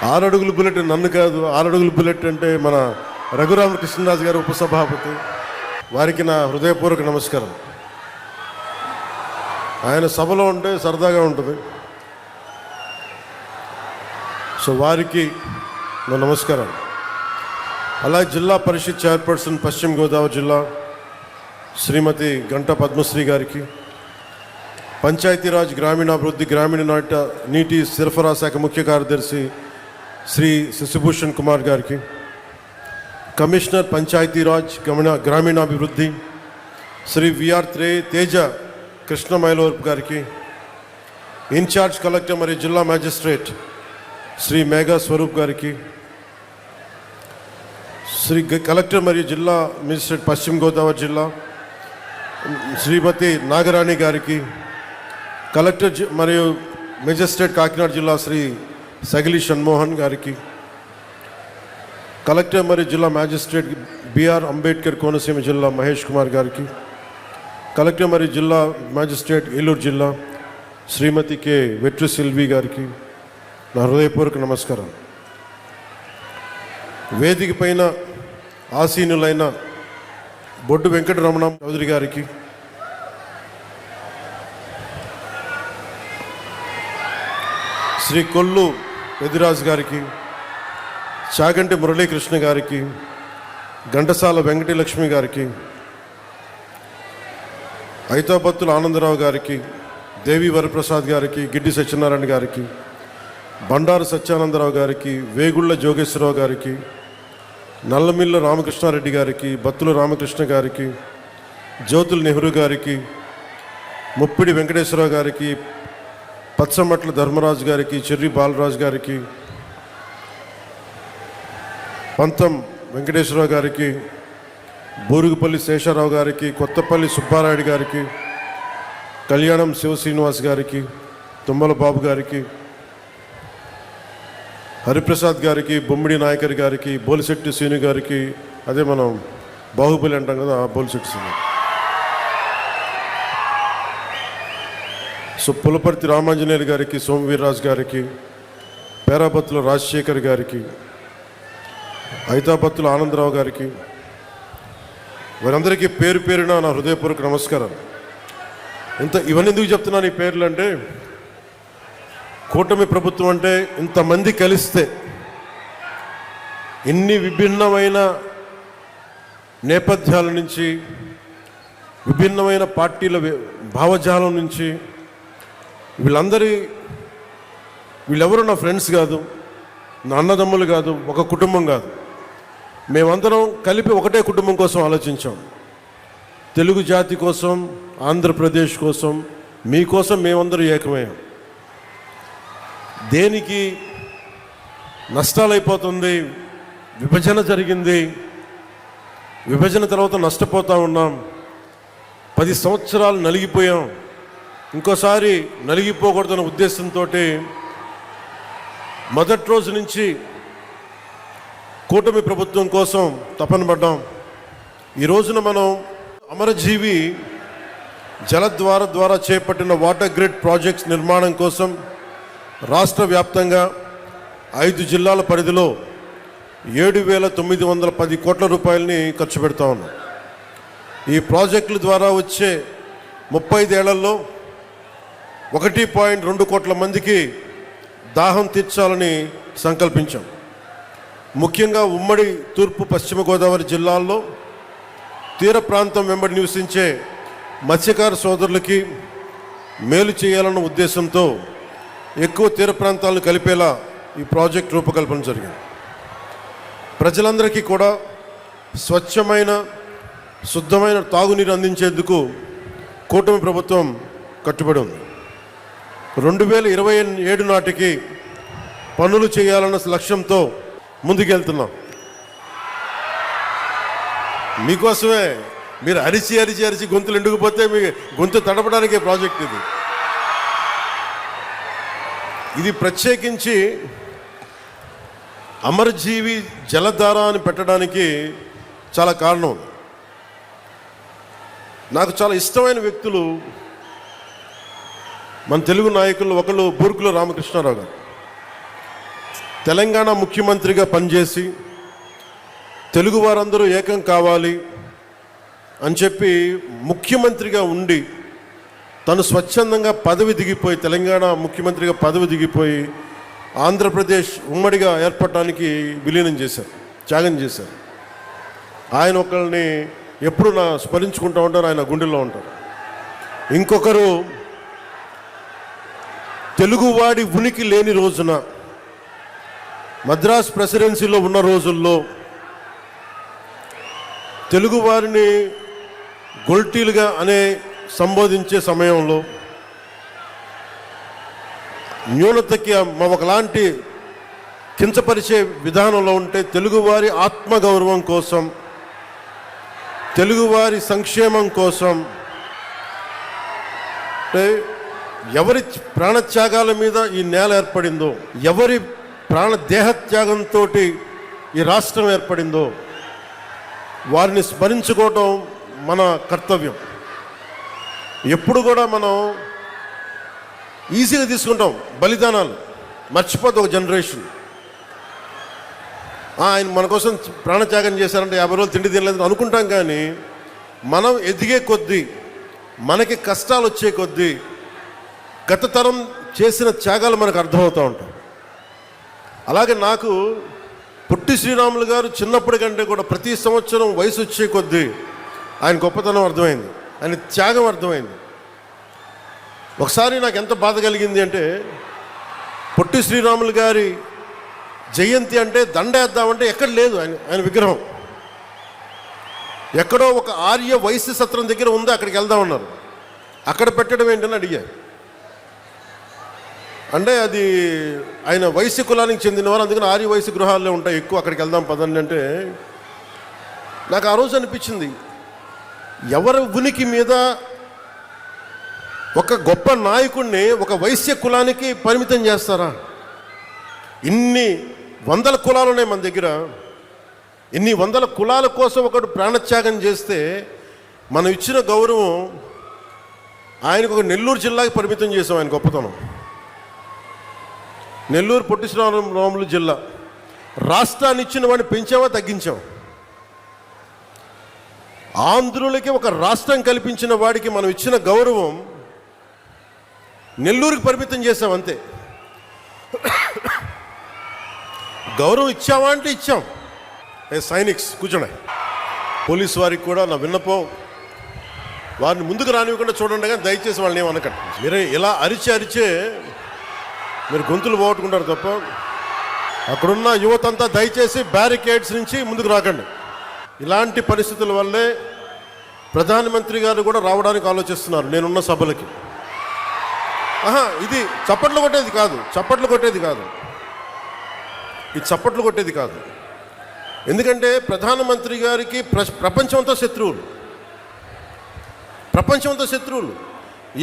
6 అడుగుల బుల్లెట్ నన్ను కాదు, 6 అడుగుల బుల్లెట్ అంటే మన రఘురామకృష్ణరాజు గారు ఉపసభాపతి, వారికి నా హృదయపూర్వక నమస్కారం. ఆయన సభలో ఉంటే సరదాగా ఉంటుంది. సో వారికి నా నమస్కారం. అలాగే జిల్లా పరిషత్ చైర్పర్సన్ పశ్చిమ గోదావరి జిల్లా శ్రీమతి గంట పద్మశ్రీ గారికి, పంచాయతీరాజ్ గ్రామీణాభివృద్ధి గ్రామీణ నీటి సరఫరా శాఖ ముఖ్య కార్యదర్శి శ్రీ శశిభూషణ్ కుమార్ గారికి, కమిషనర్ పంచాయతీరాజ్ గ్రామీణాభివృద్ధి శ్రీ విఆర్ తేజ కృష్ణమైలోర్ గారికి, ఇన్ఛార్జ్ కలెక్టర్ మరియు జిల్లా మ్యాజిస్ట్రేట్ శ్రీ మేఘా స్వరూప్ గారికి, శ్రీ కలెక్టర్ మరియు జిల్లా మేజిస్ట్రేట్ పశ్చిమ గోదావరి జిల్లా శ్రీమతి నాగరాణి గారికి, కలెక్టర్ మరియు మేజిస్ట్రేట్ కాకినాడ జిల్లా శ్రీ సగిలి షణ్మోహన్ గారికి, కలెక్టర్ మరియు జిల్లా మ్యాజిస్ట్రేట్ బిఆర్ అంబేద్కర్ కోనసీమ జిల్లా మహేష్ కుమార్ గారికి, కలెక్టర్ మరియు జిల్లా మ్యాజిస్ట్రేట్ ఏలూరు జిల్లా శ్రీమతి కె వెట్రి సిల్వి గారికి నా హృదయపూర్వక నమస్కారం. వేదిక పైన ఆసీనులైన బొడ్డు వెంకటరమణ చౌదరి గారికి, శ్రీ కొల్లు పెద్దిరాజు గారికి, చాగంటి మురళీకృష్ణ గారికి, ఘంటసాల వెంకటలక్ష్మి గారికి, ఐతాపత్తుల ఆనందరావు గారికి, దేవి వరప్రసాద్ గారికి, గిడ్డి సత్యనారాయణ గారికి, బండారు సత్యానందరావు గారికి, వేగుళ్ల జోగేశ్వరరావు గారికి, నల్లమిల్ల రామకృష్ణారెడ్డి గారికి, బత్తుల రామకృష్ణ గారికి, జ్యోతుల నెహ్రూ గారికి, ముప్పిడి వెంకటేశ్వరరావు గారికి, పచ్చమట్ల ధర్మరాజు గారికి, చెర్రి బాలరాజు గారికి, పంతం వెంకటేశ్వరరావు గారికి, బూరుగుపల్లి శేషారావు గారికి, కొత్తపల్లి సుబ్బారాయుడు గారికి, కళ్యాణం శివ శ్రీనివాస్ గారికి, తుమ్మల బాబు గారికి, హరిప్రసాద్ గారికి, బొమ్మిడి నాయకర్ గారికి, బోలిశెట్టి శ్రీను గారికి, అదే మనం బాహుబలి అంటాం కదా, బోలిశెట్టి శ్రీను, సో పులపర్తి రామాంజనేయులు గారికి, సోమవీర్రాజు గారికి, పేరాబత్తుల రాజశేఖర్ గారికి, ఐతాబత్తుల ఆనందరావు గారికి, వారందరికీ పేరు పేరున నా హృదయపూర్వక నమస్కారం. ఇవన్నీ ఎందుకు చెప్తున్నాను ఈ పేర్లు అంటే, కూటమి ప్రభుత్వం అంటే ఇంతమంది కలిస్తే ఇన్ని విభిన్నమైన నేపథ్యాల నుంచి, విభిన్నమైన పార్టీల భావజాలం నుంచి, వీళ్ళెవరు నా ఫ్రెండ్స్ కాదు, నా అన్నదమ్ములు కాదు, ఒక కుటుంబం కాదు. మేమందరం కలిపి ఒకటే కుటుంబం కోసం ఆలోచించాం. తెలుగు జాతి కోసం, ఆంధ్రప్రదేశ్ కోసం, మీకోసం మేమందరూ ఏకమయ్యాం. దేనికి నష్టాలైపోతుంది, విభజన జరిగింది, విభజన తర్వాత నష్టపోతూ ఉన్నాం, 10 సంవత్సరాలు నలిగిపోయాం, ఇంకోసారి నలిగిపోకూడదన్న ఉద్దేశంతో మొదటి రోజు నుంచి కూటమి ప్రభుత్వం కోసం తపన పడ్డాం. ఈ రోజున మనం అమరజీవి జలద్వార ద్వారా చేపట్టిన వాటర్ గ్రిడ్ ప్రాజెక్ట్స్ నిర్మాణం కోసం రాష్ట్ర వ్యాప్తంగా 5 జిల్లాల పరిధిలో 7,910 కోట్ల రూపాయలని ఖర్చు పెడతా ఉన్నాం. ఈ ప్రాజెక్టుల ద్వారా వచ్చే 35 ఏళ్లలో 1.2 కోట్ల మందికి దాహం తీర్చాలని సంకల్పించాం. ముఖ్యంగా ఉమ్మడి తూర్పు పశ్చిమ గోదావరి జిల్లాల్లో తీర ప్రాంతం వెంబడి నివసించే మత్స్యకార సోదరులకి మేలు చేయాలన్న ఉద్దేశంతో ఎక్కువ తీర ప్రాంతాలను కలిపేలా ఈ ప్రాజెక్ట్ రూపకల్పన జరిగింది. ప్రజలందరికీ కూడా స్వచ్ఛమైన, శుద్ధమైన తాగునీరు అందించేందుకు కూటమి ప్రభుత్వం కట్టుబడి ఉంది. 2027 నాటికి పనులు చేయాలన్న లక్ష్యంతో ముందుకెళ్తున్నాం. మీకోసమే. మీరు అరిచి అరిచి అరిచి గొంతులు ఎండుకుపోతే మీ గొంతు తడపడానికే ప్రాజెక్ట్ ఇది ప్రత్యేకించి అమరజీవి జలధార అని పెట్టడానికి చాలా కారణం. నాకు చాలా ఇష్టమైన వ్యక్తులు మన తెలుగు నాయకులు ఒకళ్ళు బూర్గుల రామకృష్ణారావు గారు. తెలంగాణ ముఖ్యమంత్రిగా పనిచేసి తెలుగు వారందరూ ఏకం కావాలి అని చెప్పి ముఖ్యమంత్రిగా ఉండి తను స్వచ్ఛందంగా పదవి దిగిపోయి, తెలంగాణ ముఖ్యమంత్రిగా పదవి దిగిపోయి ఆంధ్రప్రదేశ్ ఉమ్మడిగా ఏర్పడటానికి విలీనం చేశారు, త్యాగం చేశారు. ఆయన ఒకరిని ఎప్పుడు స్మరించుకుంటూ ఉంటారు, ఆయన గుండెల్లో ఉంటారు. ఇంకొకరు తెలుగువాడి ఉనికి లేని రోజున, మద్రాస్ ప్రెసిడెన్సీలో ఉన్న రోజుల్లో తెలుగువారిని గొల్టీలుగా సంబోధించే సమయంలో న్యూనతకి ఒకలాంటి కించపరిచే విధానంలో ఉంటే తెలుగువారి ఆత్మగౌరవం కోసం, తెలుగువారి సంక్షేమం కోసం, అంటే ఎవరి ప్రాణత్యాగాల మీద ఈ నేల ఏర్పడిందో, ఎవరి దేహత్యాగంతో ఈ రాష్ట్రం ఏర్పడిందో వారిని స్మరించుకోవటం మన కర్తవ్యం. ఎప్పుడు కూడా మనం ఈజీగా తీసుకుంటాం బలిదానాలు, మర్చిపోతే ఒక జనరేషన్ ఆయన మన కోసం ప్రాణత్యాగం చేశారంటే 50 రోజులు తిండి తినలేదు అనుకుంటాం. కానీ మనం ఎదిగే కొద్దీ, మనకి కష్టాలు వచ్చే కొద్దీ గత తరం చేసిన త్యాగాలు మనకు అర్థమవుతూ ఉంటాయి. అలాగే నాకు పొట్టి శ్రీరాములు గారు చిన్నప్పటి కంటే కూడా ప్రతి సంవత్సరం వయసు వచ్చే కొద్దీ ఆయన గొప్పతనం అర్థమైంది, ఆయన త్యాగం అర్థమైంది. ఒకసారి నాకు ఎంత బాధ కలిగింది అంటే, పొట్టి శ్రీరాములు గారి జయంతి అంటే దండ వేద్దామంటే ఎక్కడ లేదు ఆయన విగ్రహం. ఎక్కడో ఒక ఆర్య వైశ్య సత్రం దగ్గర ఉంది, అక్కడికి వెళ్దామన్నారు. అక్కడ పెట్టడం ఏంటని అడిగారు. అంటే అది ఆయన వైశ్య కులానికి చెందినవారు, అందుకని ఆర్య వైశ్య గృహాల్లో ఉంటాయి ఎక్కువ, అక్కడికి వెళ్దాం పదండి అంటే నాకు ఆ రోజు అనిపించింది, ఎవరి ఉనికి మీద ఒక గొప్ప నాయకుడిని ఒక వైశ్య కులానికి పరిమితం చేస్తారా? ఇన్ని వందల కులాలు ఉన్నాయి మన దగ్గర. ఇన్ని వందల కులాల కోసం ఒకడు ప్రాణత్యాగం చేస్తే మనం ఇచ్చిన గౌరవం ఆయనకు ఒక నెల్లూరు జిల్లాకి పరిమితం చేసాం. ఆయన గొప్పతనం నెల్లూరు పొట్టి శ్రీరాములు జిల్లా. రాష్ట్రాన్ని ఇచ్చిన వాడిని పెంచామా తగ్గించాం? ఆంధ్రులకి ఒక రాష్ట్రం కల్పించిన వాడికి మనం ఇచ్చిన గౌరవం నెల్లూరుకి పరిమితం చేసాం అంతే. గౌరవం ఇచ్చావా అంటే ఇచ్చాం. సైనిక్స్ కూర్చోండి. పోలీసు వారికి కూడా నా విన్నపం, వారిని ముందుకు రానివ్వకుండా చూడండి, కానీ దయచేసి వాళ్ళని ఏమనకండి. మీరే ఇలా అరిచే మీరు గొంతులు పోగొట్టుకుంటారు తప్ప. అక్కడున్న యువతంతా దయచేసి బ్యారికేడ్స్ నుంచి ముందుకు రాకండి. ఇలాంటి పరిస్థితుల వల్లే ప్రధానమంత్రి గారు కూడా రావడానికి ఆలోచిస్తున్నారు నేనున్న సభలకి. ఇది చప్పట్లు కొట్టేది కాదు, ఇది చప్పట్లు కొట్టేది కాదు. ఎందుకంటే ప్రధానమంత్రి గారికి ప్రపంచంతో శత్రువులు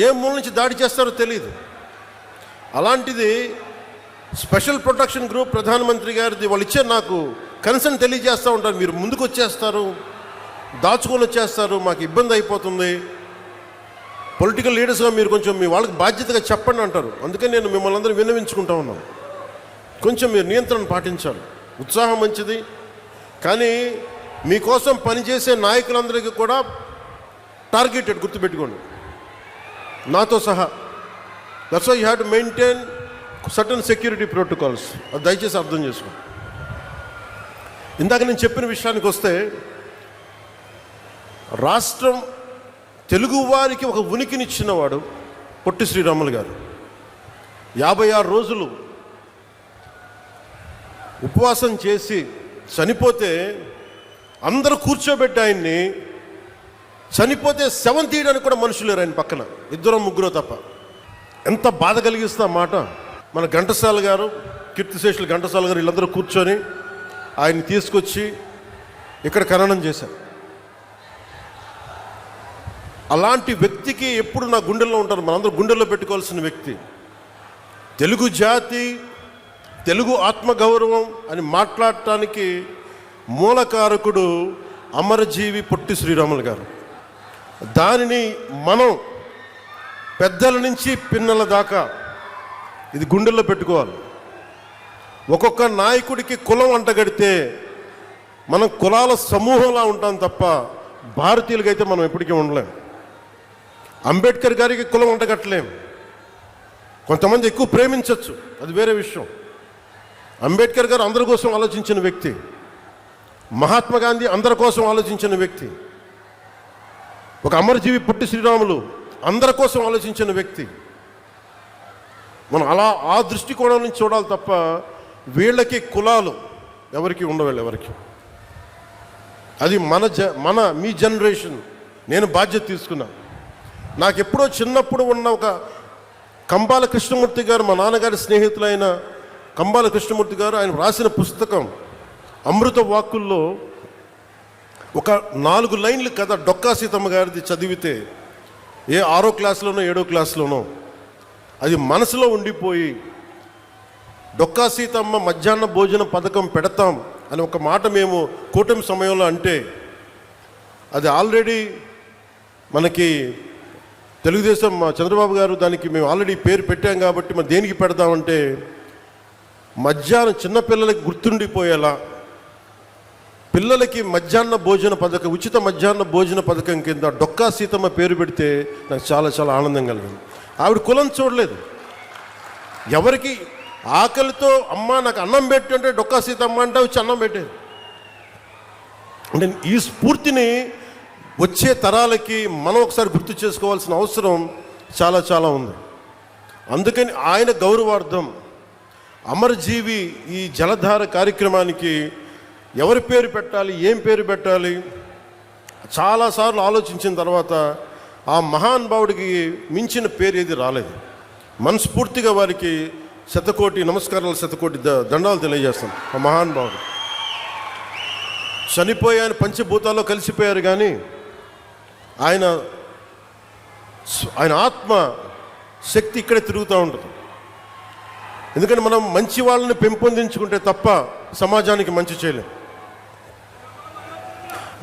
ఏ మూల నుంచి దాడి చేస్తారో తెలియదు. అలాంటిది స్పెషల్ ప్రొటెక్షన్ గ్రూప్ ప్రధానమంత్రి గారిది, వాళ్ళు ఇచ్చే నాకు కన్సర్న్ తెలియజేస్తూ ఉంటారు. మీరు ముందుకు వచ్చేస్తారు, దాచుకొని వచ్చేస్తారు, మాకు ఇబ్బంది అయిపోతుంది, పొలిటికల్ లీడర్స్గా మీరు కొంచెం మీ వాళ్ళకి బాధ్యతగా చెప్పండి అంటారు. అందుకని నేను మిమ్మల్ని అందరూ విన్నవించుకుంటా ఉన్నాను, కొంచెం మీరు నియంత్రణ పాటించాలి. ఉత్సాహం మంచిది, కానీ మీకోసం పనిచేసే నాయకులందరికీ కూడా టార్గెటెడ్, గుర్తుపెట్టుకోండి, నాతో సహా. That's why you have to maintain certain security protocols. అది దయచేసి అర్థం చేసుకోండి. ఇందాక నేను చెప్పిన విషయానికి వస్తే, రాష్ట్రం తెలుగు వారికి ఒక ఉనికినిచ్చినవాడు పొట్టి శ్రీరాములు గారు. 56 రోజులు ఉపవాసం చేసి చనిపోతే అందరూ కూర్చోబెట్టి ఆయన్ని, చనిపోతే శవం తీయడానికి కూడా మనుషులు లేరు ఆయన పక్కన, 2-3 తప్ప. ఎంత బాధ కలిగిస్తా మాట. మన ఘంటసాల గారు, కీర్తిశేషులు ఘంటసాల గారు, వీళ్ళందరూ కూర్చొని ఆయన్ని తీసుకొచ్చి ఇక్కడ ఖననం చేశారు. అలాంటి వ్యక్తికి ఎప్పుడు నా గుండెల్లో ఉంటారు, మనందరూ గుండెల్లో పెట్టుకోవాల్సిన వ్యక్తి. తెలుగు జాతి, తెలుగు ఆత్మగౌరవం అని మాట్లాడటానికి మూలకారకుడు అమరజీవి పొట్టి శ్రీరాములు గారు. దానిని మనం పెద్దల నుంచి పిన్నల దాకా ఇది గుండెల్లో పెట్టుకోవాలి. ఒక్కొక్క నాయకుడికి కులం అంటగడితే మనం కులాల సమూహంలా ఉంటాం తప్ప భారతీయులకి అయితే మనం ఎప్పటికీ ఉండలేం. అంబేద్కర్ గారికి కులం అంటగట్టలేం. కొంతమంది ఎక్కువ ప్రేమించవచ్చు, అది వేరే విషయం. అంబేద్కర్ గారు అందరి కోసం ఆలోచించిన వ్యక్తి. మహాత్మా గాంధీ అందరి కోసం ఆలోచించిన వ్యక్తి. ఒక అమరజీవి పొట్టి శ్రీరాములు అందరి కోసం ఆలోచించిన వ్యక్తి. మనం అలా ఆ దృష్టికోణం నుంచి చూడాలి తప్ప వీళ్ళకి కులాలు ఎవరికి ఉండవు. ఎవరికి అది మీ జనరేషన్. నేను బాధ్యత తీసుకున్నా. నాకు ఎప్పుడో చిన్నప్పుడు ఉన్న ఒక కంబాల కృష్ణమూర్తి గారు, మా నాన్నగారి స్నేహితులైన కంబాల కృష్ణమూర్తి గారు, ఆయన రాసిన పుస్తకం అమృత వాక్కుల్లో ఒక 4 లైన్లు కథ డొక్కా సీతమ్మ గారిది చదివితే, ఏ 6వ క్లాసులోనో 7వ క్లాసులోనో అది మనసులో ఉండిపోయి, డొక్కా సీతమ్మ మధ్యాహ్న భోజన పథకం పెడతాం అని ఒక మాట మేము కూటమి సమయంలో అంటే, అది ఆల్రెడీ మనకి తెలుగుదేశం చంద్రబాబు గారు దానికి మేము ఆల్రెడీ పేరు పెట్టాం కాబట్టి మరి దేనికి పెడదామంటే, మధ్యాహ్నం చిన్నపిల్లలకి గుర్తుండిపోయేలా పిల్లలకి మధ్యాహ్న భోజన పథకం, ఉచిత మధ్యాహ్న భోజన పథకం కింద డొక్కా సీతమ్మ పేరు పెడితే నాకు చాలా చాలా ఆనందం కలిగింది. ఆవిడ కులం చూడలేదు. ఎవరికి ఆకలితో అమ్మ నాకు అన్నం పెట్టు అంటే డొక్కా సీతమ్మ అంటే వచ్చి అన్నం పెట్టేది. అంటే ఈ స్ఫూర్తిని వచ్చే తరాలకి మనం ఒకసారి గుర్తు చేసుకోవాల్సిన అవసరం చాలా చాలా ఉంది. అందుకని ఆయన గౌరవార్థం అమరజీవి ఈ జలధార కార్యక్రమానికి ఎవరి పేరు పెట్టాలి, ఏం పేరు పెట్టాలి చాలాసార్లు ఆలోచించిన తర్వాత ఆ మహానుభావుడికి మించిన పేరు ఏది రాలేదు. మనస్ఫూర్తిగా వారికి శతకోటి నమస్కారాలు, శతకోటి దండాలు తెలియజేస్తాం. ఆ మహానుభావుడు చనిపోయాను, పంచభూతాల్లో కలిసిపోయారు, కానీ ఆయన ఆత్మ శక్తి ఇక్కడే తిరుగుతూ ఉంటుంది. ఎందుకంటే మనం మంచి వాళ్ళని పెంపొందించుకుంటే తప్ప సమాజానికి మంచి చేయలేం.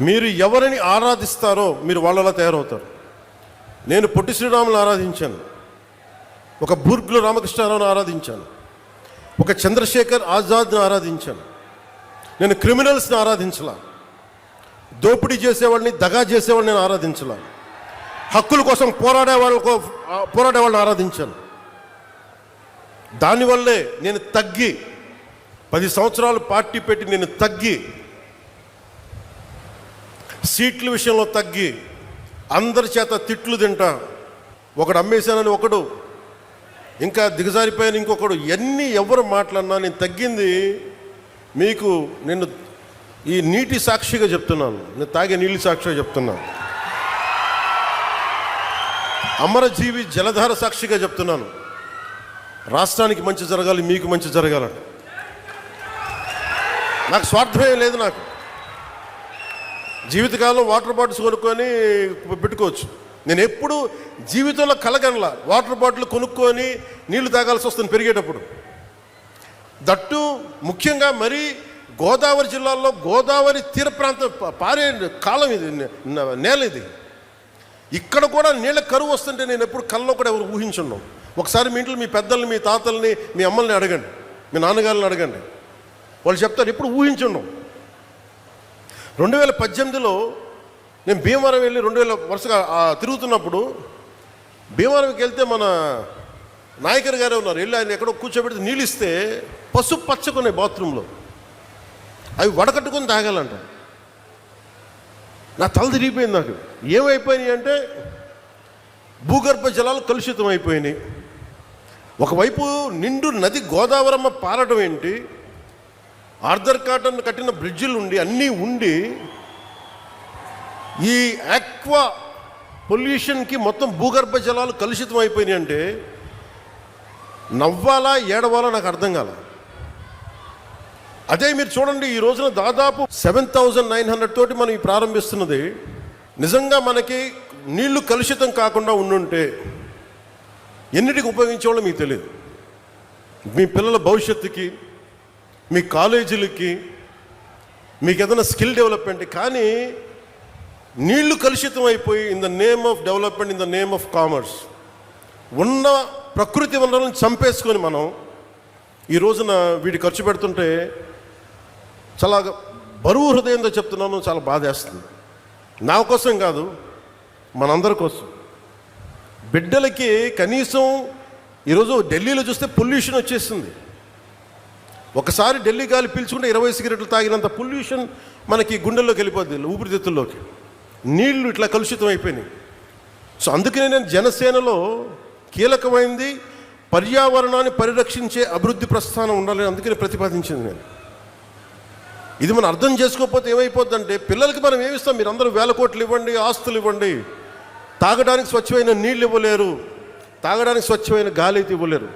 మీరు ఎవరిని ఆరాధిస్తారో మీరు వాళ్ళలా తయారవుతారు. నేను పొట్టి శ్రీరాములను ఆరాధించాను, ఒక బూర్గుల రామకృష్ణారావుని ఆరాధించాను, ఒక చంద్రశేఖర్ ఆజాద్ని ఆరాధించాను. నేను క్రిమినల్స్ని ఆరాధించలా, దోపిడీ చేసేవాళ్ళని, దగా చేసేవాళ్ళని నేను ఆరాధించలా, హక్కుల కోసం పోరాడేవాళ్ళని ఆరాధించాను. దానివల్లే నేను తగ్గి 10 సంవత్సరాలు పార్టీ పెట్టి నేను తగ్గి, సీట్ల విషయంలో తగ్గి, అందరి చేత తిట్లు తింటా, ఒకడు అమ్మేశానని ఒకడు, ఇంకా దిగజారిపోయాను ఇంకొకడు, ఎవరు మాట్లాడినా నేను తగ్గింది. మీకు నేను ఈ నీటి సాక్షిగా చెప్తున్నాను, నేను తాగే నీళ్ళ సాక్షిగా చెప్తున్నాను, అమరజీవి జలధార సాక్షిగా చెప్తున్నాను. రాష్ట్రానికి మంచి జరగాలి, మీకు మంచి జరగాలని నాకు స్వార్థమే లేదు. నాకు జీవితకాలం వాటర్ బాటిల్స్ కొనుక్కొని పెట్టుకోవచ్చు. నేను ఎప్పుడు జీవితంలో కలగనలా వాటర్ బాటిల్ కొనుక్కొని నీళ్లు తాగాల్సి వస్తుంది పెరిగేటప్పుడు. దట్టు ముఖ్యంగా మరి గోదావరి జిల్లాలో గోదావరి తీర ప్రాంతం పారే కాలం ఇది, నేల ఇది. ఇక్కడ కూడా నీళ్ళ కరువు వస్తుంటే నేను ఎప్పుడు కల్లో కూడా ఎవరు ఊహించున్నాం. ఒకసారి మీ ఇంట్లో మీ పెద్దల్ని, మీ తాతల్ని, మీ అమ్మల్ని అడగండి, మీ నాన్నగారిని అడగండి, వాళ్ళు చెప్తారు ఎప్పుడు ఊహించున్నాం. 2018లో నేను భీమవరం వెళ్ళి 2000 వరుసగా తిరుగుతున్నప్పుడు, భీమవరంకి వెళ్తే మన నాయకర్ గారే ఉన్నారు, వెళ్ళి ఆయన ఎక్కడో కూర్చోబెడితే నీళ్ళు ఇస్తే పసుపు పచ్చకున్నాయి బాత్రూంలో, అవి వడకట్టుకొని తాగాలంట. నా తల తిరిగిపోయింది. నాకు ఏమైపోయినాయి అంటే భూగర్భ జలాలు కలుషితం అయిపోయినాయి. ఒకవైపు నిండు నది గోదావరమ్మ పారడం ఏంటి, ఆర్థర్ కాటన్ కట్టిన బ్రిడ్జిలు ఉండి అన్నీ ఉండి ఈ ఆక్వా పొల్యూషన్కి మొత్తం భూగర్భ జలాలు కలుషితం అయిపోయినాయి అంటే నవ్వాలా ఏడవాలా నాకు అర్థం కాల. అదే మీరు చూడండి, ఈ రోజున దాదాపు 7,900 తోటి మనం ప్రారంభిస్తున్నది. నిజంగా మనకి నీళ్లు కలుషితం కాకుండా ఉండుంటే ఎన్నిటికి ఉపయోగించేవాళ్ళో మీకు తెలియదు. మీ పిల్లల భవిష్యత్తుకి, మీ కాలేజీలకి, మీకు ఏదైనా స్కిల్ డెవలప్మెంట్. కానీ నీళ్లు కలుషితం అయిపోయి in the name of development, in the name of commerce ఉన్న ప్రకృతి వనరులను చంపేసుకొని మనం ఈ రోజున వీడి ఖర్చు పెడుతుంటే చాలా బరువు హృదయంతో చెప్తున్నాను, చాలా బాధేస్తుంది. నా కోసం కాదు, మనందరి కోసం. బిడ్డలకి కనీసం ఈరోజు ఢిల్లీలో చూస్తే పొల్యూషన్ వచ్చేసింది. ఒకసారి ఢిల్లీ గాలి పీల్చుకుంటే 20 సిగరెట్లు తాగినంత పొల్యూషన్ మనకి గుండెల్లోకి వెళ్ళిపోద్ది, ఊపిరితిత్తుల్లోకి. నీళ్లు ఇట్లా కలుషితం అయిపోయినాయి. సో అందుకనే నేను జనసేనలో కీలకమైంది పర్యావరణాన్ని పరిరక్షించే అభివృద్ధి ప్రస్థానం ఉండాలని అందుకని ప్రతిపాదించింది నేను. ఇది మనం అర్థం చేసుకోకపోతే ఏమైపోద్దంటే, పిల్లలకి మనం ఏమిస్తాం? మీరు అందరూ 1000 కోట్లు ఇవ్వండి, ఆస్తులు ఇవ్వండి, తాగడానికి స్వచ్ఛమైన నీళ్ళు ఇవ్వలేరు, తాగడానికి స్వచ్ఛమైన గాలి అయితే ఇవ్వలేరు.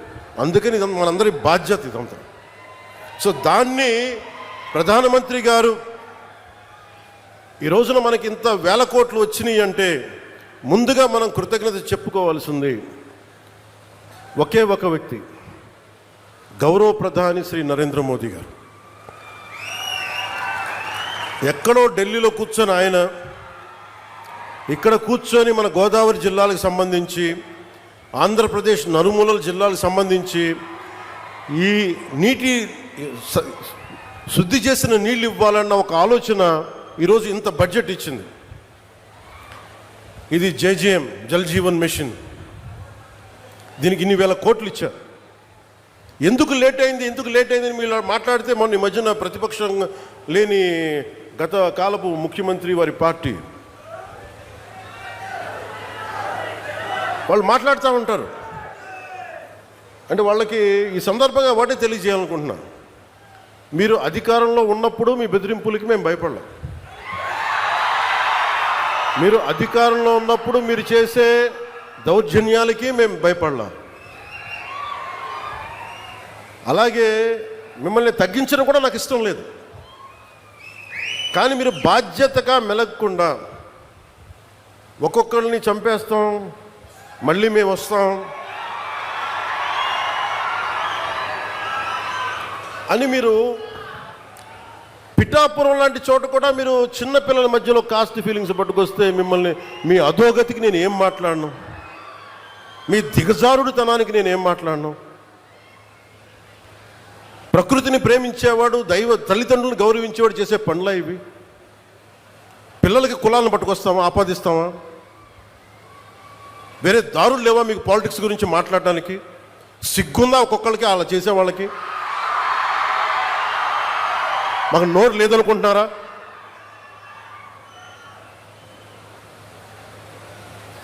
అందుకని ఇది మనందరి బాధ్యత ఇదంతా. సో దాన్ని ప్రధానమంత్రి గారు ఈ రోజున మనకి ఇంత 1000 కోట్లు వచ్చినాయి అంటే ముందుగా మనం కృతజ్ఞత చెప్పుకోవాల్సింది ఒకే ఒక వ్యక్తి, గౌరవ ప్రధాని శ్రీ నరేంద్ర మోదీ గారు. ఎక్కడో ఢిల్లీలో కూర్చొని ఆయన ఇక్కడ కూర్చొని మన గోదావరి జిల్లాలకు సంబంధించి, ఆంధ్రప్రదేశ్ నలుమూలల జిల్లాలకు సంబంధించి ఈ నీటి శుద్ధి చేసిన నీళ్ళు ఇవ్వాలన్న ఒక ఆలోచన ఈరోజు ఇంత బడ్జెట్ ఇచ్చింది. ఇది జేజేఎం, జల్ జీవన్ మిషన్. దీనికి ఇన్ని 1000 కోట్లు ఇచ్చారు. ఎందుకు లేట్ అయింది మీరు మాట్లాడితే మొన్న ఈ మధ్యన ప్రతిపక్షం లేని గత కాలపు ముఖ్యమంత్రి వారి పార్టీ వాళ్ళు మాట్లాడుతూ ఉంటారు. అంటే వాళ్ళకి ఈ సందర్భంగా ఒకటే తెలియజేయాలనుకుంటున్నా, మీరు అధికారంలో ఉన్నప్పుడు మీ బెదిరింపులకి మేము భయపడలేం. మీరు అధికారంలో ఉన్నప్పుడు మీరు చేసే దౌర్జన్యాలకి మేము భయపడలేం. అలాగే మిమ్మల్ని తగ్గించడం కూడా నాకు ఇష్టం లేదు. కానీ మీరు బాధ్యతగా మెలగకుండా ఒక్కొక్కరిని చంపేస్తాం, మళ్ళీ మేము వస్తాం అని మీరు పిఠాపురం లాంటి చోట కూడా మీరు చిన్నపిల్లల మధ్యలో కాస్ట్ ఫీలింగ్స్ పట్టుకొస్తే మిమ్మల్ని, మీ అధోగతికి నేను ఏం మాట్లాడను, మీ దిగజారుడుతనానికి నేను ఏం మాట్లాడను. ప్రకృతిని ప్రేమించేవాడు, తల్లిదండ్రులను గౌరవించేవాడు చేసే పనులా ఇవి? పిల్లలకి కులాలను పట్టుకొస్తామా, ఆపాదిస్తామా? వేరే దారులు లేవా మీకు పాలిటిక్స్ గురించి మాట్లాడడానికి? సిగ్గుందా ఒక్కొక్కరికి అలా చేసే వాళ్ళకి? మాకు నోరు లేదనుకుంటున్నారా?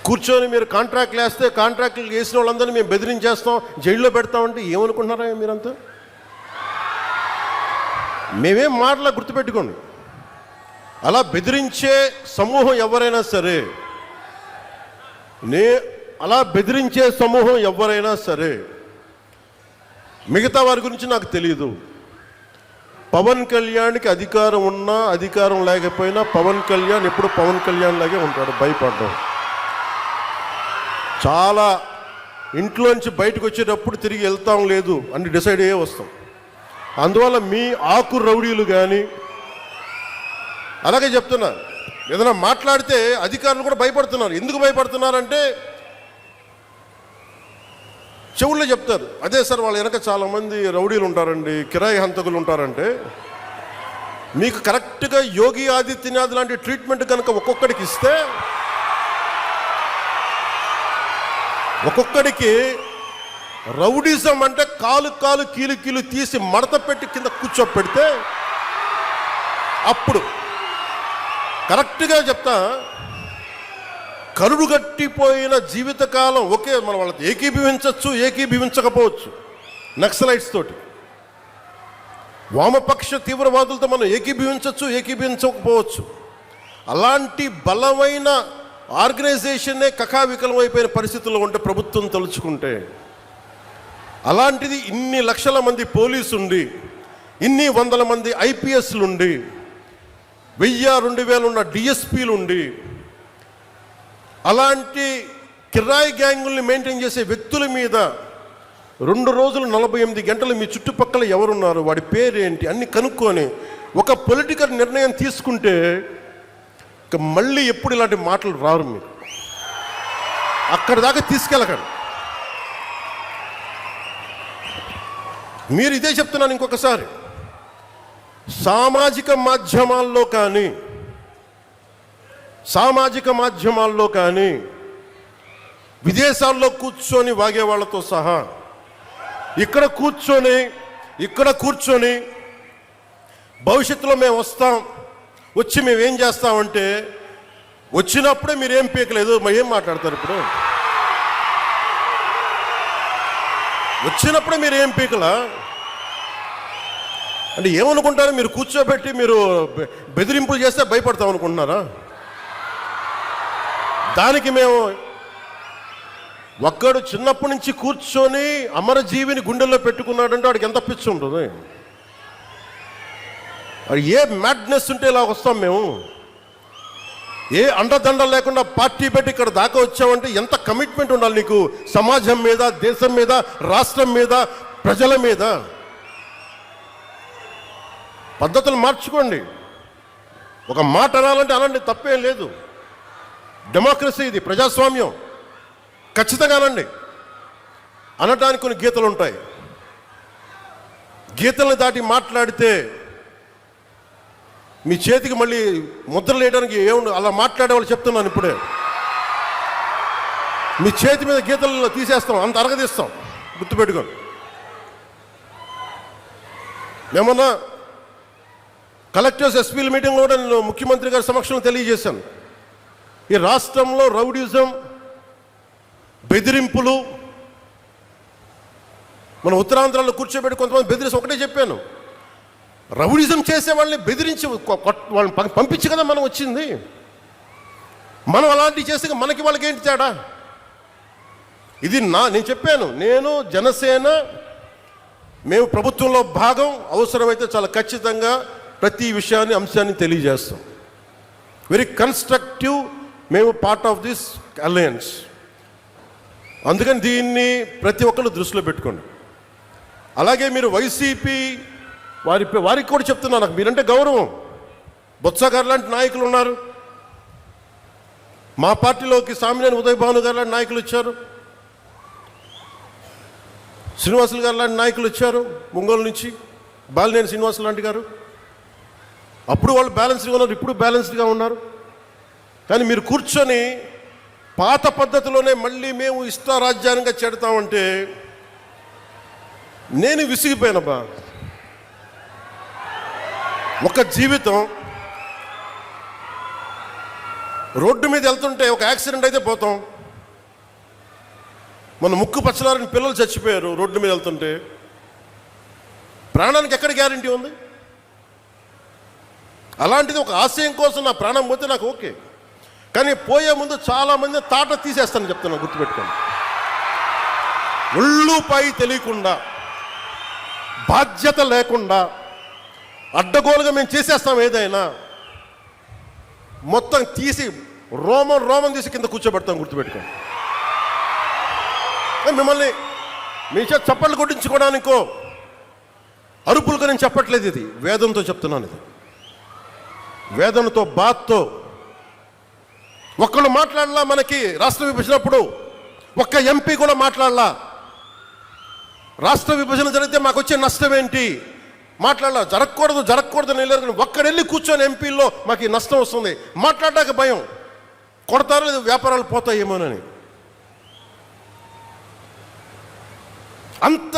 కూర్చొని మీరు కాంట్రాక్ట్లు వేస్తే కాంట్రాక్ట్లు వేసిన వాళ్ళందరినీ మేము బెదిరించేస్తాం, జైల్లో పెడతామంటే ఏమనుకుంటున్నారా మీరంతా? మేమేం మాటలా గుర్తుపెట్టుకోండి. అలా బెదిరించే సమూహం ఎవరైనా సరే, మిగతా వారి గురించి నాకు తెలియదు. పవన్ కళ్యాణ్కి అధికారం ఉన్నా అధికారం లేకపోయినా పవన్ కళ్యాణ్ ఎప్పుడు పవన్ కళ్యాణ్ లాగే ఉంటాడు, భయపడ్డాం. చాలా ఇంట్లోంచి బయటకు వచ్చేటప్పుడు తిరిగి వెళ్తాం లేదు అని డిసైడ్ అయ్యే వస్తాం. అందువల్ల మీ ఆకు రౌడీలు కానీ, అలాగే చెప్తున్నారు, ఏదైనా మాట్లాడితే అధికారులు కూడా భయపడుతున్నారు. ఎందుకు భయపడుతున్నారంటే చెవుల్లో చెప్తారు, అదే సార్ వాళ్ళ వెనక చాలామంది రౌడీలు ఉంటారండి, కిరాయి హంతకులు ఉంటారంటే, మీకు కరెక్ట్గా యోగి ఆదిత్యనాథ్ లాంటి ట్రీట్మెంట్ కనుక ఒక్కొక్కడికి ఇస్తే, ఒక్కొక్కడికి రౌడీజం అంటే కాలు కీలు తీసి మడత పెట్టి కింద కూర్చోపెడితే, అప్పుడు కరెక్ట్గా చెప్తా, కరుడు గట్టిపోయిన జీవితకాలం ఒకే మనం వాళ్ళకి ఏకీభవించవచ్చు, ఏకీభవించకపోవచ్చు. నక్సలైట్స్ తోటి, వామపక్ష తీవ్రవాదులతో మనం ఏకీభవించవచ్చు, ఏకీభవించకపోవచ్చు. అలాంటి బలమైన ఆర్గనైజేషన్నే కకావికలం అయిపోయిన పరిస్థితుల్లో ఉంటే ప్రభుత్వం తలుచుకుంటే, అలాంటిది ఇన్ని లక్షల మంది పోలీసు ఉండి, ఇన్ని వందల మంది ఐపీఎస్లుండి, 1000-2000 ఉన్న డిఎస్పీలు ఉండి, అలాంటి కిరాయి గ్యాంగుల్ని మెయింటైన్ చేసే వ్యక్తుల మీద 2 రోజులు 48 గంటలు మీ చుట్టుపక్కల ఎవరున్నారు, వాడి పేరేంటి అన్ని కనుక్కొని ఒక పొలిటికల్ నిర్ణయం తీసుకుంటే మళ్ళీ ఎప్పుడు ఇలాంటి మాటలు రారు. మీరు అక్కడి దాకా తీసుకెళ్ళకండి. మీరు ఇదే చెప్తున్నాను ఇంకొకసారి, సామాజిక మాధ్యమాల్లో కానీ విదేశాల్లో కూర్చొని వాగే వాళ్ళతో సహా ఇక్కడ కూర్చొని భవిష్యత్తులో మేము వస్తాం, వచ్చి మేము ఏం చేస్తామంటే, వచ్చినప్పుడే మీరేం పీకలేదు, మరి ఏం మాట్లాడతారు ఇప్పుడు? వచ్చినప్పుడే మీరు ఏం పీకలా అంటే ఏమనుకుంటారు? మీరు కూర్చోబెట్టి మీరు బెదిరింపులు చేస్తే భయపడతాం అనుకుంటున్నారా? దానికి మేము ఒక్కడు చిన్నప్పటి నుంచి కూర్చొని అమరజీవిని గుండెల్లో పెట్టుకున్నాడంటే వాడికి ఎంత పిచ్చి ఉంటుంది? ఏ మ్యాడ్నెస్ ఉంటే ఇలా వస్తాం మేము? ఏ అండదండ లేకుండా పార్టీ పెట్టి ఇక్కడ దాకా వచ్చామంటే ఎంత కమిట్మెంట్ ఉండాలి నీకు, సమాజం మీద, దేశం మీద, రాష్ట్రం మీద, ప్రజల మీద. పద్ధతులు మార్చుకోండి. ఒక మాట అనాలంటే అలాంటి తప్పేం లేదు. డెమోక్రసీ ఇది, ప్రజాస్వామ్యం. ఖచ్చితంగా అనండి. అనటానికి కొన్ని గీతలు ఉంటాయి. గీతలను దాటి మాట్లాడితే మీ చేతికి మళ్ళీ ముద్రలు వేయడానికి ఏముంది? అలా మాట్లాడే వాళ్ళు చెప్తున్నాను ఇప్పుడే, మీ చేతి మీద గీతలు తీసేస్తాం, అంత అరగదీస్తాం, గుర్తుపెట్టుకోండి. ఏమన్నా కలెక్టర్స్, ఎస్పీల మీటింగ్లో కూడా నేను ముఖ్యమంత్రి గారి సమక్షంలో తెలియజేశాను, ఈ రాష్ట్రంలో రౌడీజం, బెదిరింపులు, మన ఉత్తరాంధ్రలో కూర్చోబెట్టి కొంతమంది బెదిరించి ఒకటే చెప్పాను, రౌడీజం చేసే వాళ్ళని బెదిరించి వాళ్ళని పంపించి కదా మనం వచ్చింది. మనం అలాంటివి చేస్తే మనకి వాళ్ళకి ఏంటి తేడా? ఇది నేను చెప్పాను, నేను జనసేన మేము ప్రభుత్వంలో భాగం, అవసరమైతే చాలా ఖచ్చితంగా ప్రతి విషయాన్ని, అంశాన్ని తెలియజేస్తాం. వెరీ కన్స్ట్రక్టివ్, మేము పార్ట్ ఆఫ్ దిస్ అలయన్స్. అందుకని దీన్ని ప్రతి ఒక్కరు దృష్టిలో పెట్టుకోండి. అలాగే మీరు వైసీపీ వారికి కూడా చెప్తున్నా, నాకు మీరంటే గౌరవం. బొత్స గారు లాంటి నాయకులు ఉన్నారు, మా పార్టీలోకి సామినేని ఉదయ్ భాను గారు లాంటి నాయకులు వచ్చారు, శ్రీనివాసులు గారు లాంటి నాయకులు వచ్చారు ఒంగోలు నుంచి, బాలినేని శ్రీనివాసులు లాంటి గారు. అప్పుడు వాళ్ళు బ్యాలెన్స్డ్గా ఉన్నారు, ఇప్పుడు బ్యాలెన్స్డ్గా ఉన్నారు. కానీ మీరు కూర్చొని పాత పద్ధతిలోనే మళ్ళీ మేము ఇష్టారాజ్యాంగంగా చెడతామంటే నేను విసిగిపోయానబ్బా. ఒక జీవితం రోడ్డు మీద వెళ్తుంటే ఒక యాక్సిడెంట్ అయితే పోతాం. మన ముక్కు పచ్చలారని పిల్లలు చచ్చిపోయారు రోడ్డు మీద వెళ్తుంటే. ప్రాణానికి ఎక్కడ గ్యారంటీ ఉంది? అలాంటిది ఒక ఆశయం కోసం నా ప్రాణం పోతే నాకు ఓకే, కానీ పోయే ముందు చాలామంది తాట తీసేస్తానని చెప్తున్నాను, గుర్తుపెట్టుకోండి. ఒళ్ళుపై తెలియకుండా, బాధ్యత లేకుండా, అడ్డగోలుగా మేము చేసేస్తాం ఏదైనా, మొత్తం తీసి రోమం తీసి కింద కూర్చోబెడతాం, గుర్తుపెట్టుకోండి. మిమ్మల్ని మీ చేత చప్పట్లు కొట్టించుకోవడానికో అరుపులుగా నేను చెప్పట్లేదు, ఇది వేదంతో చెప్తున్నాను. ఇది వేదనతో, బాధతో. ఒక్కళ్ళు మాట్లాడలా, మనకి రాష్ట్ర విభజనప్పుడు ఒక్క ఎంపీ కూడా మాట్లాడలా. రాష్ట్ర విభజన జరిగితే మాకు వచ్చే నష్టం ఏంటి మాట్లాడాల. జరగకూడదు అని వెళ్ళారు, కానీ ఒక్కడెళ్ళి కూర్చొని ఎంపీల్లో మాకు ఈ నష్టం వస్తుంది మాట్లాడడానికి భయం, కొడతారో లేదు వ్యాపారాలు పోతాయేమోనని. అంత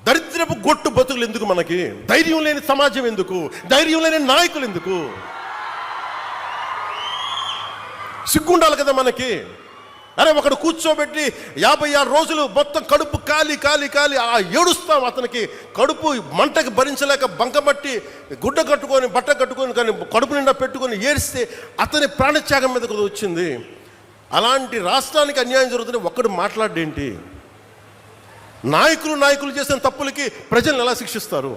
దరిద్రపు గొట్టు బతుకులు ఎందుకు మనకి? ధైర్యం లేని సమాజం ఎందుకు? ధైర్యం లేని నాయకులు ఎందుకు? సిగ్గుండాలి కదా మనకి. అరే ఒకడు కూర్చోబెట్టి 56 రోజులు మొత్తం కడుపు కాలి ఏడుస్తాం. అతనికి కడుపు మంటకి భరించలేక బంకబట్టి గుడ్డ కట్టుకొని, బట్ట కట్టుకొని, కానీ కడుపు నిండా పెట్టుకొని ఏడిస్తే అతని ప్రాణత్యాగం మీదకు వచ్చింది. అలాంటి రాష్ట్రానికి అన్యాయం జరుగుతుంది, ఒక్కడు మాట్లాడేంటి? నాయకులు చేసిన తప్పులకి ప్రజలను ఎలా శిక్షిస్తారు?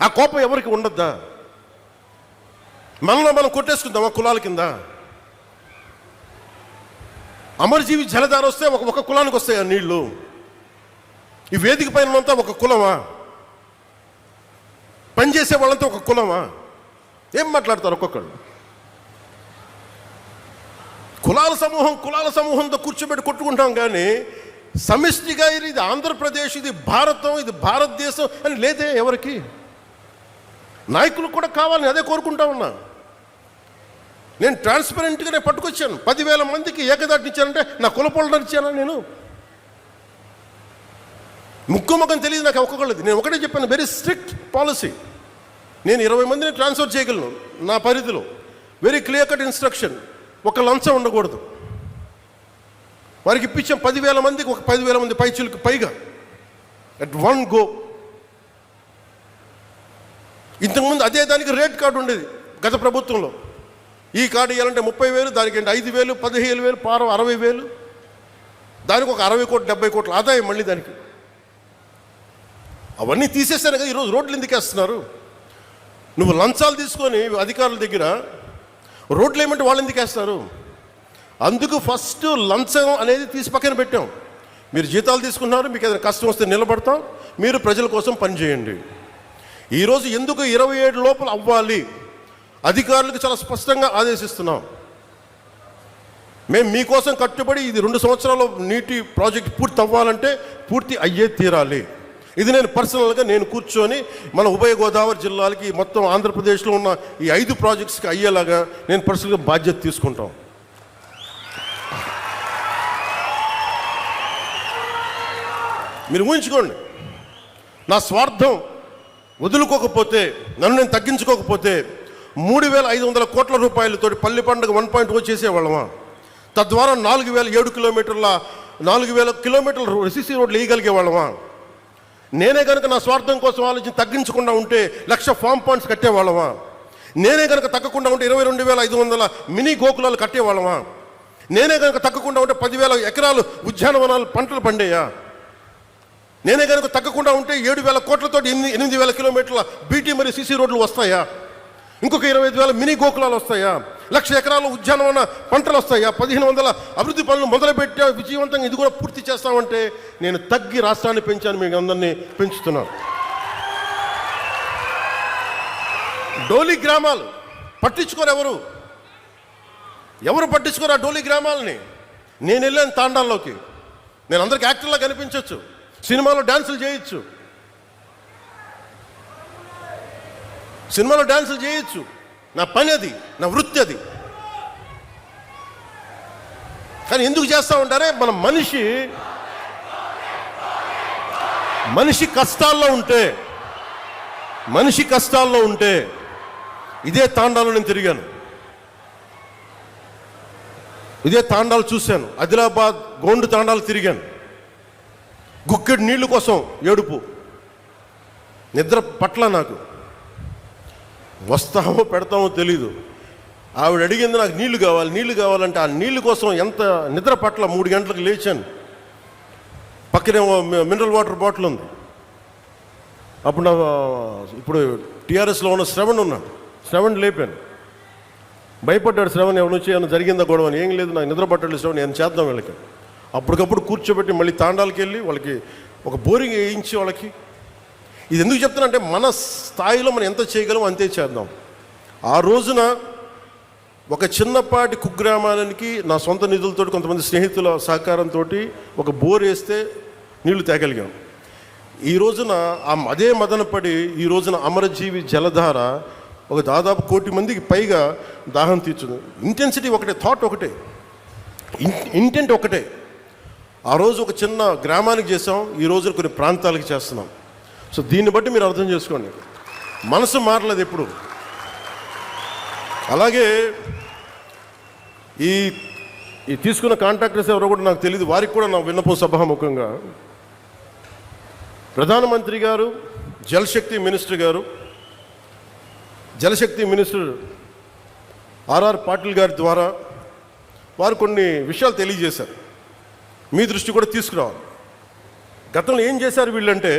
ఆ కోపం ఎవరికి ఉండద్దా? మనలో మనం కొట్టేసుకుందామా కులాల కింద? అమరజీవి జలధార వస్తే ఒక కులానికి వస్తాయి ఆ నీళ్లు. ఈ వేదిక పైన అంతా ఒక కులమా? పనిచేసే వాళ్ళంతా ఒక కులమా? ఏం మాట్లాడతారు ఒక్కొక్కళ్ళు? కులాల సమూహంతో కూర్చోబెట్టి కొట్టుకుంటాం, కానీ సమిష్టిగా ఇది ఆంధ్రప్రదేశ్, ఇది భారతం, ఇది భారతదేశం అని లేదే ఎవరికి. నాయకులు కూడా కావాలని అదే కోరుకుంటా ఉన్నా. నేను ట్రాన్స్పరెంట్గా నేను పట్టుకొచ్చాను. 10,000 మందికి ఏకదాటిని ఇచ్చానంటే నా కులపోళ్ళని ఇచ్చానా? నేను ముఖం తెలియదు నాకు ఒక్కొక్కళ్ళది. నేను ఒకటే చెప్పాను, వెరీ స్ట్రిక్ట్ పాలసీ. నేను 20 మందిని ట్రాన్స్ఫర్ చేయగలను నా పరిధిలో. Very clear cut instruction. ఒక లంచం ఉండకూడదు. వారికి ఇప్పించాం 10,000 మందికి, ఒక 10,000 మంది పైచులకు పైగా అట్ వన్ గో. ఇంతకుముందు అదే దానికి రేట్ కార్డు ఉండేది గత ప్రభుత్వంలో. ఈ కార్డు ఇవ్వాలంటే 30,000, దానికి 5,000, 15,000, పారం 60,000, దానికి ఒక 60 కోట్లు 70 కోట్ల ఆదాయం మళ్ళీ దానికి. అవన్నీ తీసేస్తాను కదా ఈరోజు రోడ్లు ఎందుకు వేస్తున్నారు? నువ్వు లంచాలు తీసుకొని అధికారుల దగ్గర రోడ్లు ఏమంటే వాళ్ళు ఎందుకు వేస్తారు? అందుకు ఫస్ట్ లంచం అనేది తీసి పక్కన పెట్టాం. మీరు జీతాలు తీసుకున్నారు, మీకు ఏదైనా కష్టం వస్తే నిలబడతాం, మీరు ప్రజల కోసం పనిచేయండి. ఈరోజు ఎందుకు 27 లోపల అవ్వాలి అధికారులకు చాలా స్పష్టంగా ఆదేశిస్తున్నాం. మేము మీకోసం కట్టుబడి ఇది 2 సంవత్సరాలు నీటి ప్రాజెక్ట్ పూర్తి అవ్వాలంటే పూర్తి అయ్యే తీరాలి. ఇది నేను పర్సనల్గా నేను కూర్చొని మన ఉభయ గోదావరి జిల్లాలకి మొత్తం ఆంధ్రప్రదేశ్లో ఉన్న ఈ 5 ప్రాజెక్ట్స్కి అయ్యేలాగా నేను పర్సనల్గా బాధ్యత తీసుకుంటాం. మీరు ఊహించుకోండి, నా స్వార్థం వదులుకోకపోతే, నన్ను నేను తగ్గించుకోకపోతే 3,500 కోట్ల రూపాయలతోటి పల్లి పండుగ 1.0 చేసేవాళ్ళమా? తద్వారా 4,007 కిలోమీటర్ల 4,000 కిలోమీటర్ల ఎస్సీసీ రోడ్లు వేయగలిగే వాళ్ళమా? నేనే కనుక నా స్వార్థం కోసం ఆలోచించి తగ్గించకుండా ఉంటే 1,00,000 ఫామ్ పాండ్స్ కట్టేవాళ్ళమా? నేనే కనుక తగ్గకుండా ఉంటే 22,500 మినీ గోకులాలు కట్టేవాళ్ళమా? నేనే కనుక తగ్గకుండా ఉంటే 10,000 ఎకరాలు ఉద్యానవనాలు పంటలు పండేయా? నేనే కనుక తగ్గకుండా ఉంటే 7,000 కోట్లతో 8,000 కిలోమీటర్ల బీటీ మరియు సీసీ రోడ్లు వస్తాయా? ఇంకొక 25,000 మినీ గోకులాలు వస్తాయా? 1,00,000 ఎకరాల ఉద్యానవన పంటలు వస్తాయా? 1,500 అభివృద్ధి పనులు మొదలుపెట్టా విజయవంతంగా ఇది కూడా పూర్తి చేస్తామంటే నేను తగ్గి రాష్ట్రాన్ని పెంచాను, మీకు అందరినీ పెంచుతున్నాను. డోలి గ్రామాలు పట్టించుకోరు ఎవరు పట్టించుకోరు ఆ డోలి గ్రామాలని. నేను వెళ్ళాను తాండాల్లోకి. నేను అందరికి యాక్టర్లా కనిపించవచ్చు, సినిమాలో డ్యాన్సులు చేయొచ్చు, నా పని అది, నా వృత్తి అది. కానీ ఎందుకు చేస్తా ఉంటారే, మన మనిషి కష్టాల్లో ఉంటే ఇదే తాండాలో నేను తిరిగాను, ఇదే తాండాలు చూశాను. ఆదిలాబాద్ గోండు తాండాలు తిరిగాను. గుక్కెడు నీళ్లు కోసం ఏడుపు, నిద్ర పట్ల నాకు. వస్తామో పెడతామో తెలీదు. ఆవిడ అడిగింది నాకు నీళ్లు కావాలంటే ఆ నీళ్లు కోసం ఎంత నిద్ర పట్ల 3 గంటలకు లేచాను. పక్కనే మినరల్ వాటర్ బాటిల్ ఉంది. ఇప్పుడు టీఆర్ఎస్లో ఉన్న శ్రవణ్ ఉన్నాడు. శ్రవణ్ లేపాను. భయపడ్డాడు శ్రవణ్, ఎవరి నుంచి ఏమైనా జరిగిందా గొడవ అని. ఏం లేదు, నాకు నిద్ర పట్టలేదు శ్రవణ్, నేను చేద్దాం వీళ్ళకి. అప్పటికప్పుడు కూర్చోబెట్టి మళ్ళీ తాండాలకి వెళ్ళి వాళ్ళకి ఒక బోరింగ్ వేయించి వాళ్ళకి. ఇది ఎందుకు చెప్తానంటే మన స్థాయిలో మనం ఎంత చేయగలం అంతే చేద్దాం. ఆ రోజున ఒక చిన్నపాటి కుగ్రామానికి నా సొంత నిధులతో కొంతమంది స్నేహితుల సహకారంతో ఒక బోర్ వేస్తే నీళ్లు తేగలిగాం. ఈ రోజున అదే మదనపడి ఈ రోజున అమరజీవి జలధార ఒక దాదాపు 1 కోటి మందికి పైగా దాహం తీర్చుంది. ఇంటెన్సిటీ ఒకటే, థాట్ ఒకటే, ఇంటెంట్ ఒకటే. ఆ రోజు ఒక చిన్న గ్రామానికి చేసాం, ఈ రోజున కొన్ని ప్రాంతాలకు చేస్తున్నాం. సో దీన్ని బట్టి మీరు అర్థం చేసుకోండి, మనసు మారలేదు ఎప్పుడు. అలాగే ఈ తీసుకున్న కాంట్రాక్టర్స్ ఎవరో కూడా నాకు తెలియదు, వారికి కూడా నా విన్నపం సభాముఖంగా. ప్రధానమంత్రి గారు, జలశక్తి మినిస్టర్ ఆర్ఆర్ పాటిల్ గారి ద్వారా వారు కొన్ని విషయాలు తెలియజేశారు. మీ దృష్టి కూడా తీసుకురావాలి. గతంలో ఏం చేశారు వీళ్ళంటే,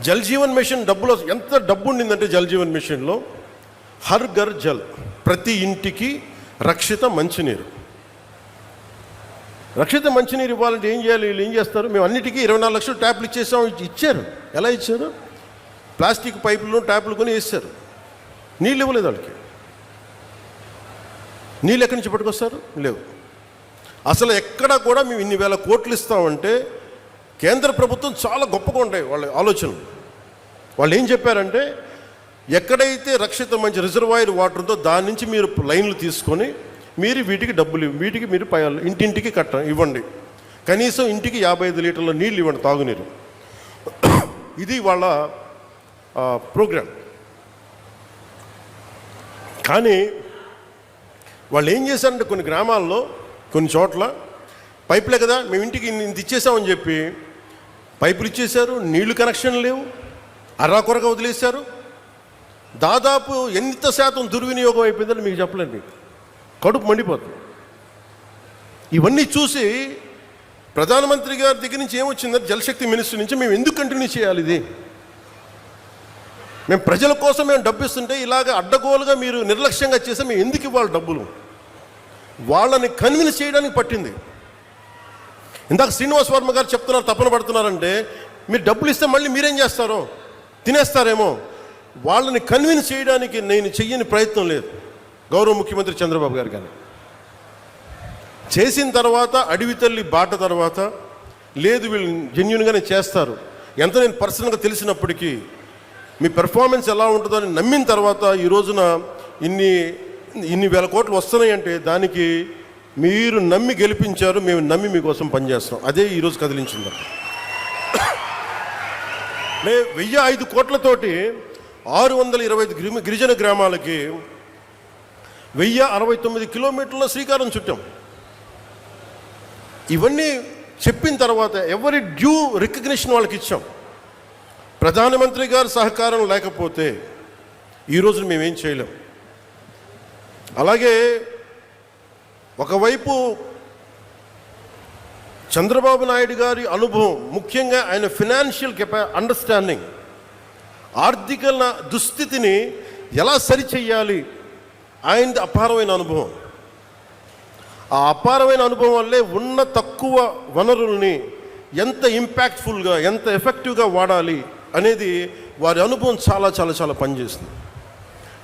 జల్ జీవన్ మిషన్ డబ్బులో ఎంత డబ్బు ఉండిందంటే, జల్ జీవన్ మిషన్లో హర్ ఘర్ జల్, ప్రతి ఇంటికి రక్షిత మంచినీరు ఇవ్వాలంటే ఏం చేయాలి? వీళ్ళు ఏం చేస్తారు, మేము అన్నిటికీ 24 లక్షలు ట్యాప్లు ఇచ్చారు. ఎలా ఇచ్చారు? ప్లాస్టిక్ పైపులు ట్యాప్లు కొని వేస్తారు. నీళ్ళు ఇవ్వలేదు వాళ్ళకి. నీళ్ళు ఎక్కడి నుంచి పట్టుకొస్తారు? లేవు. అసలు ఎక్కడా కూడా మేము ఇన్ని వేల కోట్లు ఇస్తామంటే కేంద్ర ప్రభుత్వం చాలా గొప్పగా ఉంటాయి వాళ్ళ ఆలోచనలు. వాళ్ళు ఏం చెప్పారంటే ఎక్కడైతే రక్షిత మంచి రిజర్వాయర్ వాటర్ ఉందో దాని నుంచి మీరు లైన్లు తీసుకొని మీరు వీటికి డబ్బులు వీటికి మీరు ఇంటింటికి ఇవ్వండి, కనీసం ఇంటికి 55 లీటర్ల నీళ్ళు ఇవ్వండి తాగునీరు. ఇది వాళ్ళ ప్రోగ్రాం. కానీ వాళ్ళు ఏం చేశారంటే కొన్ని గ్రామాల్లో కొన్ని చోట్ల పైపులే కదా మేము ఇంటికి ఇంత ఇచ్చేసామని చెప్పి పైపులు ఇచ్చేశారు, నీళ్లు కనెక్షన్ లేవు, అర్రాకొరగా వదిలేశారు. దాదాపు ఎంత శాతం దుర్వినియోగం అయిపోయిందని మీకు చెప్పలేండి, కడుపు మండిపోతుంది. ఇవన్నీ చూసి ప్రధానమంత్రి గారి దగ్గర నుంచి ఏమొచ్చిందంటే జలశక్తి మినిస్టర్ నుంచి మేము ఎందుకు కంటిన్యూ చేయాలి ఇది, మేము ప్రజల కోసం మేము డబ్బు ఇస్తుంటే ఇలాగ అడ్డగోలుగా మీరు నిర్లక్ష్యంగా చేస్తే మేము ఎందుకు ఇవ్వాలి డబ్బులు, వాళ్ళని కన్విన్స్ చేయడానికి పట్టింది. ఇందాక శ్రీనివాస్ వర్మ గారు చెప్తున్నారు, తపన పడుతున్నారంటే మీరు డబ్బులు ఇస్తే మళ్ళీ మీరేం చేస్తారో తినేస్తారేమో, వాళ్ళని కన్విన్స్ చేయడానికి నేను చెయ్యని ప్రయత్నం లేదు. గౌరవ ముఖ్యమంత్రి చంద్రబాబు గారు కానీ చేసిన తర్వాత అడవి తల్లి బాట తర్వాత లేదు వీళ్ళు జెన్యూన్గానే చేస్తారు, ఎంత నేను పర్సనల్గా తెలిసినప్పటికీ మీ పెర్ఫార్మెన్స్ ఎలా ఉంటుందో అని నమ్మిన తర్వాత ఈ రోజున ఇన్ని వేల కోట్లు వస్తున్నాయి అంటే దానికి మీరు నమ్మి గెలిపించారు, మేము నమ్మి మీకోసం పనిచేస్తాం. అదే ఈరోజు కదిలించింది. 1005 కోట్లతోటి 625 గిరిజన గ్రామాలకి 1069 కిలోమీటర్ల శ్రీకారం చుట్టాం. ఇవన్నీ చెప్పిన తర్వాత ఎవరి డ్యూ రికగ్నిషన్ వాళ్ళకి ఇచ్చాం. ప్రధానమంత్రి గారి సహకారం లేకపోతే ఈరోజు మేమేం చేయలేం. అలాగే ఒకవైపు చంద్రబాబు నాయుడు గారి అనుభవం, ముఖ్యంగా ఆయన ఫినాన్షియల్ అండర్స్టాండింగ్, ఆర్థిక దుస్థితిని ఎలా సరిచెయ్యాలి, ఆయనది అపారమైన అనుభవం. ఆ అపారమైన అనుభవం వల్లే ఉన్న తక్కువ వనరుల్ని ఎంత ఇంపాక్ట్ఫుల్గా ఎంత ఎఫెక్టివ్గా వాడాలి అనేది వారి అనుభవం చాలా చాలా చాలా పనిచేస్తుంది.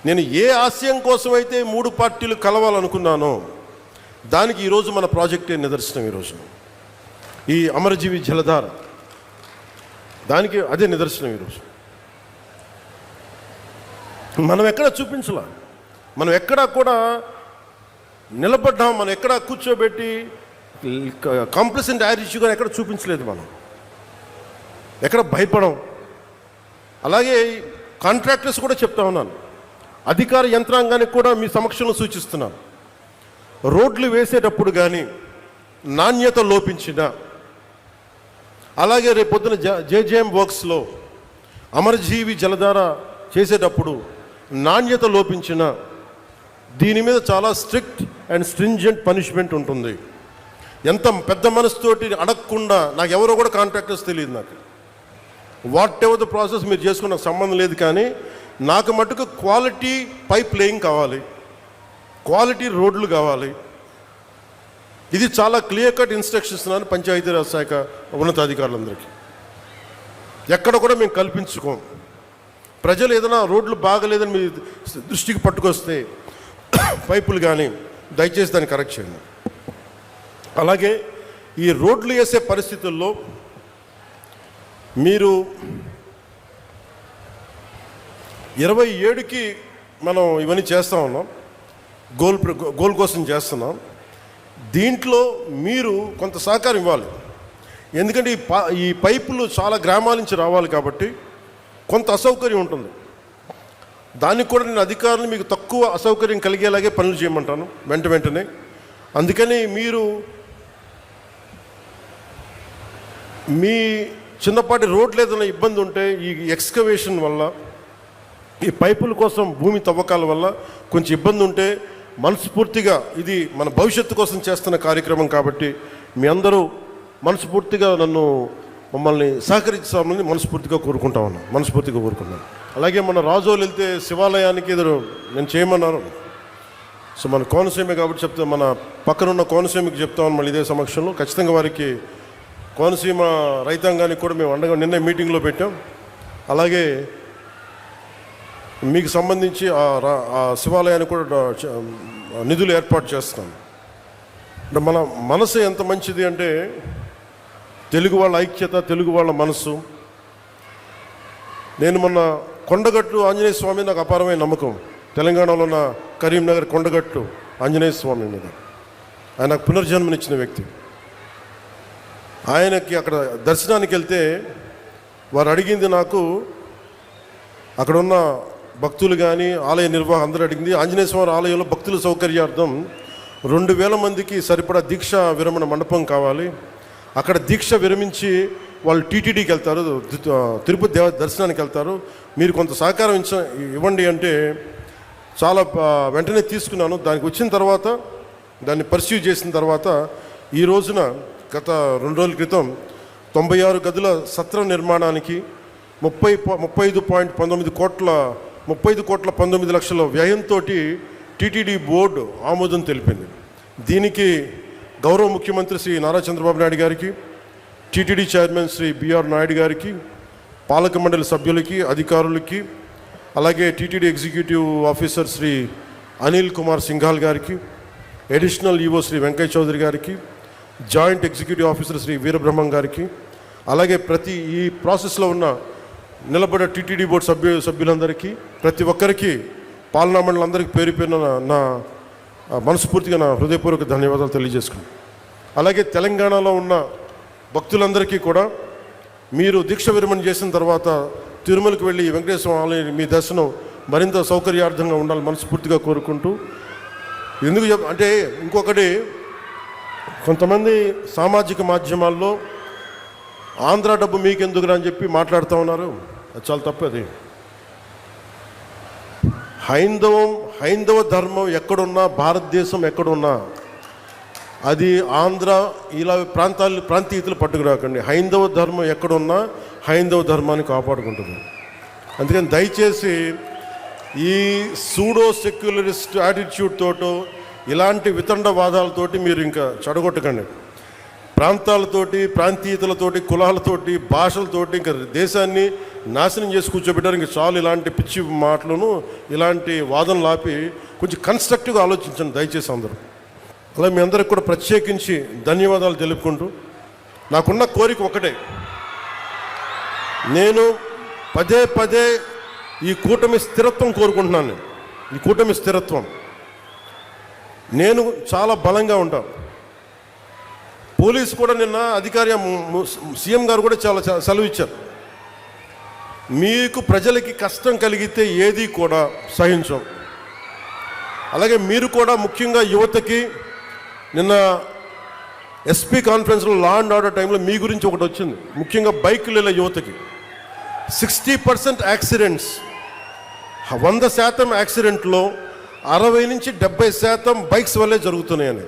నేను ఏ ఆశయం కోసమైతే 3 పార్టీలు కలవాలనుకున్నానో దానికి ఈరోజు మన ప్రాజెక్టే నిదర్శనం. ఈరోజు ఈ అమరజీవి జలధార దానికి అదే నిదర్శనం. ఈరోజు మనం ఎక్కడ చూపించలా, మనం ఎక్కడా కూడా నిలబడ్డాం, మనం ఎక్కడ కూర్చోబెట్టి కాంప్లసెంట్ యాటిట్యూడ్గా ఎక్కడ చూపించలేదు, మనం ఎక్కడ భయపడం. అలాగే కాంట్రాక్టర్స్ కూడా చెప్తా ఉన్నాను, అధికార యంత్రాంగానికి కూడా మీ సమక్షంలో సూచిస్తున్నాను, రోడ్లు వేసేటప్పుడు కానీ నాణ్యత లోపించిన, అలాగే రేపొద్దున జేజేఎం వర్క్స్లో అమరజీవి జలధార చేసేటప్పుడు నాణ్యత లోపించిన దీని మీద చాలా స్ట్రిక్ట్ అండ్ స్ట్రింజెంట్ పనిష్మెంట్ ఉంటుంది. ఎంత పెద్ద మనసుతోటి అడగకుండా, నాకు ఎవరో కూడా కాంట్రాక్టర్స్ తెలియదు, నాకు వాట్ ఎవర్ ద ప్రాసెస్ మీరు చేసుకున్న సంబంధం లేదు, కానీ నాకు మటుకు క్వాలిటీ పైప్ లేయింగ్ కావాలి, క్వాలిటీ రోడ్లు కావాలి. ఇది చాలా క్లియర్ కట్ ఇన్స్ట్రక్షన్స్ ఇస్తున్నాను పంచాయతీరాజ్ శాఖ ఉన్నతాధికారులందరికీ. ఎక్కడ కూడా మేము కల్పించుకోం. ప్రజలు ఏదైనా రోడ్లు బాగలేదని మీ దృష్టికి పట్టుకొస్తే పైపులు కానీ దయచేసి దాన్ని కరెక్ట్ చేయండి. అలాగే ఈ రోడ్లు వేసే పరిస్థితుల్లో మీరు 27కి మనం ఇవన్నీ చేస్తూ ఉన్నాం, గోల్ కోసం చేస్తున్నాం. దీంట్లో మీరు కొంత సహకారం ఇవ్వాలి, ఎందుకంటే ఈ పైపులు చాలా గ్రామాల నుంచి రావాలి కాబట్టి కొంత అసౌకర్యం ఉంటుంది. దానికి కూడా నేను అధికారులు మీకు తక్కువ అసౌకర్యం కలిగేలాగే పనులు చేయమంటాను వెంటనే. అందుకని మీరు మీ చిన్నపాటి రోడ్లు ఏదైనా ఇబ్బంది ఉంటే ఈ ఎక్స్కవేషన్ వల్ల, ఈ పైపుల కోసం భూమి తవ్వకాల వల్ల కొంచెం ఇబ్బంది ఉంటే మనస్ఫూర్తిగా ఇది మన భవిష్యత్తు కోసం చేస్తున్న కార్యక్రమం కాబట్టి మీ అందరూ మనస్ఫూర్తిగా మమ్మల్ని సహకరించాలని మనస్ఫూర్తిగా కోరుకుంటున్నాను. అలాగే మన రాజోలు వెళ్తే శివాలయానికి నేను చేయమన్నారు. సో మన కోనసీమ కాబట్టి చెప్తే మన పక్కనున్న కోనసీమకి చెప్తామని మళ్ళీ ఇదే సమక్షంలో ఖచ్చితంగా వారికి కోనసీమ రైతాంగానికి కూడా మేము అండగా నిన్న మీటింగ్లో పెట్టాం. అలాగే మీకు సంబంధించి ఆ శివాలయానికి కూడా నిధులు ఏర్పాటు చేస్తాం. అంటే మన మనసు ఎంత మంచిది అంటే తెలుగు వాళ్ళ ఐక్యత, తెలుగు వాళ్ళ మనసు. నేను మొన్న కొండగట్టు ఆంజనేయ స్వామి నాకు అపారమైన నమ్మకం. తెలంగాణలో ఉన్న కరీంనగర్ కొండగట్టు ఆంజనేయ స్వామి మీద ఆయన నాకు పునర్జన్మనిచ్చిన వ్యక్తి. ఆయనకి అక్కడ దర్శనానికి వెళ్తే వారు అడిగింది, నాకు అక్కడ ఉన్న భక్తులు కానీ ఆలయ నిర్వాహకులు అందరూ అడిగింది, ఆంజనేయ స్వామి ఆలయంలో భక్తుల సౌకర్యార్థం 2000 మందికి సరిపడా దీక్ష విరమణ మండపం కావాలి. అక్కడ దీక్ష విరమించి వాళ్ళు టీటీడీకి వెళ్తారు, తిరుపతి దర్శనానికి వెళ్తారు, మీరు కొంత సహకారం ఇవ్వండి అంటే చాలా వెంటనే తీసుకున్నాను. దానికి వచ్చిన తర్వాత దాన్ని పర్సీవ్ చేసిన తర్వాత ఈ రోజున గత 2 రోజుల క్రితం 96 గదుల సత్రం నిర్మాణానికి 35 కోట్ల 19 లక్షల వ్యయంతో టీటీడీ బోర్డు ఆమోదం తెలిపింది. దీనికి గౌరవ ముఖ్యమంత్రి శ్రీ నారా చంద్రబాబు నాయుడు గారికి, TTD chairman Shri B R Naidu గారికి, పాలక మండలి సభ్యులకి, అధికారులకి, అలాగే TTD executive officer Shri Anil Kumar Singhal గారికి, అడిషనల్ ఈవో శ్రీ వెంకయ్య చౌదరి గారికి, joint executive officer Shri Veerabrahmam గారికి, అలాగే ప్రతి ఈ ప్రాసెస్లో ఉన్న నిలబడే టీటీడీ బోర్డు సభ్యులందరికీ, ప్రతి ఒక్కరికి, పాలనా మండలందరికీ పేరు పేరున నా మనస్ఫూర్తిగా నా హృదయపూర్వక ధన్యవాదాలు తెలియజేసుకున్నాను. అలాగే తెలంగాణలో ఉన్న భక్తులందరికీ కూడా మీరు దీక్ష విరమణ చేసిన తర్వాత తిరుమలకు వెళ్ళి వెంకటేశ్వర ఆలయం మీ దర్శనం మరింత సౌకర్యార్థంగా ఉండాలని మనస్ఫూర్తిగా కోరుకుంటూ, ఎందుకు అంటే ఇంకొకటి, కొంతమంది సామాజిక మాధ్యమాల్లో ఆంధ్ర డబ్బు మీకెందుకురా అని చెప్పి మాట్లాడుతూ ఉన్నారు. అది చాలా తప్పది. హైందవ ధర్మం ఎక్కడున్నా, భారతదేశం ఎక్కడున్నా, అది ఆంధ్ర ఇలా ప్రాంతీయతలు పట్టుకురాకండి. హైందవ ధర్మం ఎక్కడున్నా హైందవ ధర్మాన్ని కాపాడుకుంటుంది. అందుకని దయచేసి ఈ సూడో సెక్యులరిస్ట్ యాటిట్యూడ్ తోటో ఇలాంటి వితండవాదాలతోటి మీరు ఇంకా చెడగొట్టకండి. ప్రాంతాలతోటి, ప్రాంతీయతలతోటి, కులాలతోటి, భాషలతోటి ఇంకా దేశాన్ని నాశనం చేసి కూర్చోబెట్టారు. ఇంకా చాలు ఇలాంటి పిచ్చి మాటలను, ఇలాంటి వాదనలు ఆపి కొంచెం కన్స్ట్రక్టివ్గా ఆలోచించండి దయచేసి అందరూ. అలా మీ అందరికి కూడా ప్రత్యేకించి ధన్యవాదాలు తెలుపుకుంటూ, నాకున్న కోరిక ఒకటే, నేను పదే ఈ కూటమి స్థిరత్వం కోరుకుంటున్నాను. ఈ కూటమి స్థిరత్వం, నేను చాలా బలంగా ఉంటాను. పోలీసు కూడా నిన్న అధికారి సీఎం గారు కూడా చాలా సెలవు ఇచ్చారు. మీకు ప్రజలకి కష్టం కలిగితే ఏది కూడా సహించం. అలాగే మీరు కూడా ముఖ్యంగా యువతకి, నిన్న ఎస్పీ కాన్ఫరెన్స్లో లా అండ్ ఆర్డర్ టైంలో మీ గురించి ఒకటి వచ్చింది. ముఖ్యంగా బైకుల యువతకి 60% యాక్సిడెంట్స్, 100% యాక్సిడెంట్లో 60 నుంచి 70% బైక్స్ వల్లే జరుగుతున్నాయని.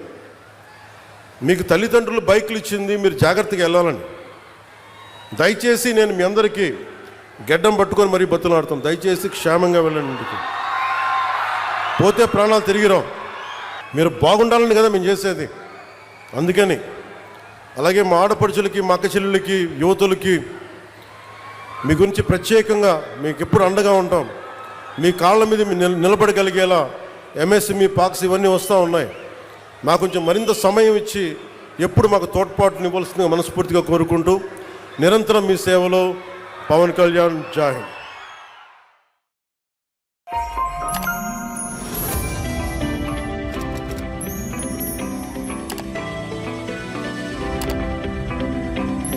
మీకు తల్లిదండ్రులు బైకులు ఇచ్చింది, మీరు జాగ్రత్తగా వెళ్ళాలని. దయచేసి నేను మీ అందరికీ గెడ్డం పట్టుకొని మరీ బతులాడుతాను, దయచేసి క్షేమంగా వెళ్ళండి ఇంటికి. పోతే ప్రాణాలు తిరిగిరావు. మీరు బాగుండాలని కదా మేము చేసేది. అందుకని అలాగే మా ఆడపడుచులకి, మా అక్క చెల్లెలకి, యువతులకి మీ గురించి ప్రత్యేకంగా మీకు ఎప్పుడు అండగా ఉంటాం. మీ కాళ్ళ మీద నిలబడగలిగేలా ఎంఎస్ఎంఈ పాక్స్ ఇవన్నీ వస్తూ ఉన్నాయి. మాకు కొంచెం మరింత సమయం ఇచ్చి ఎప్పుడు మాకు తోడ్పాటునివ్వాల్సిందిగా మనస్ఫూర్తిగా కోరుకుంటూ, నిరంతరం మీ సేవలో పవన్ కళ్యాణ్. జై హింద్.